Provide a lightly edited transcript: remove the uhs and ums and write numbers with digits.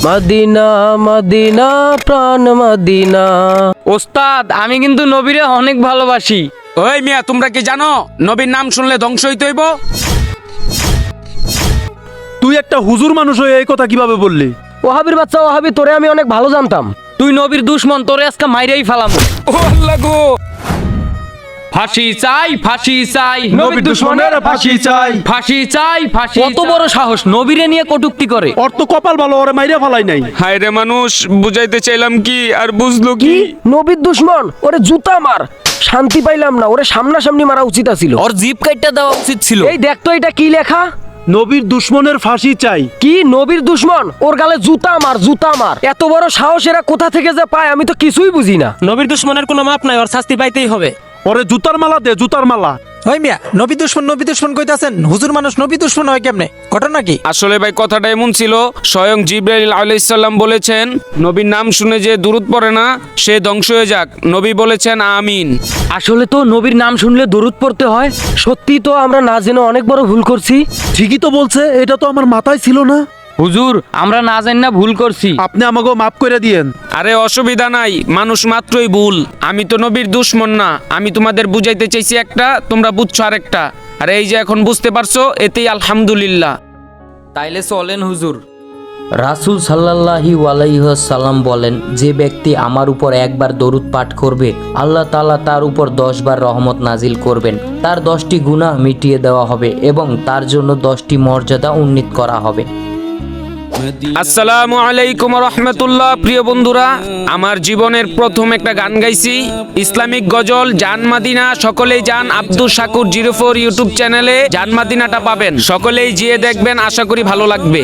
Medina Medina প্রাণ Medina. ওস্তাদ আমি কিন্তু নবীরে অনেক ভালোবাসি। ওই মিয়া, তোমরা কি জানো নবীর নাম শুনলে ধ্বংস হইতে হইব? তুই একটা হুজুর মানুষ হয়ে এই কথা কিভাবে বললি? ওহাবির বাচ্চা ওহাবি, তোরে আমি অনেক ভালো জানতাম। তুই নবীর দুশ্মন, তোরে আজকে মাইরেই ফেলাম। ও আল্লাহ গো, ফাঁসি চাই ফাঁসি চাই, নবীর দুশমনের ফাঁসি চাই। ফাঁসি চাই ফাঁসি। কত চাই। বড় সাহস নবীরে নিয়ে কটূক্তি করে। ওর তো কপাল ভালো, ওরে মাইরা ফেলাই নাই। হায় রে মানুষ, বুঝাইতে চাইলাম কি আর বুঝলো কি? নবীর দুশ্মন, ওরে জুতা মার। শান্তি পাইলাম না, ওরে সামনাসামনি মারা উচিত ছিল। ওর জিপ কাটটা দেওয়া উচিত ছিল। এই দেখ তো এটা কি লেখা? নবীর দুশমনের ফাঁসি চাই। কি নবীর দুশ্মন? ওর গালে জুতা মার, জুতা মার। এত বড় সাহস এরা কোথা থেকে যে পায় আমি তো কিছুই বুঝি না। নবীর দুশ্মনের কোনো মাপ নাই, ওর শাস্তি পাইতেই হবে। ওরে জুতার মালা দে, জুতার মালা। ওই মিয়া, নবী দুশ্মন কইতাছেন? হুজুর মানুষ নবী দুশ্মন হয় কেমনে? ঘটনা কি? আসলে ভাই কথাটা এমন ছিল, স্বয়ং জিবরাইল আলাইহিস সালাম বলেছেন নবীর নাম শুনে যে দুরূদ পড়ে না সে ধ্বংস হয়ে যাক। নবী বলেছেন আমিন। আসলে তো নবীর নাম শুনলে দরুদ পড়তে হয়। সত্যি তো আমরা না জেনে অনেক বড় ভুল করছি। ঠিকই তো বলছে, এটা তো আমার মাথায় ছিল না। হুজুর আমরা না জানি না ভুল করছি। আপনি আমাকে মাফ করে দিয়েন। আরে অসুবিধা নাই, মানুষ মাত্রই ভুল। আমি তো নবীর দুশমন না, আমি তোমাদের বুঝাইতে চাইছি একটা, তোমরা বুঝছো আরেকটা। আর এই যে এখন বুঝতে পারছো, এতেই আলহামদুলিল্লাহ। তাইলে চলেন হুজুর। রাসূল সাল্লাল্লাহু আলাইহি ওয়াসাল্লাম বলেন, যে ব্যক্তি আমার উপর একবার দরুদ পাঠ করবে আল্লাহ তাআলা তার উপর 10 বার রহমত নাজিল করবেন, তার 10টি গুনাহ মিটিয়ে দেওয়া হবে এবং তার জন্য 10টি মর্যাদা উন্নীত করা হবে। আসসালামু আলাইকুম রহমতুল্লাহ। প্রিয় বন্ধুরা, আমার জীবনের প্রথম একটা গান গাইছি, ইসলামিক গজল জান মাদিনা। সকলেই যান আব্দুল শাকুর 04 ইউটিউব চ্যানেলে জান মাদিনাটা পাবেন, সকলেই গিয়ে দেখবেন, আশা করি ভালো লাগবে।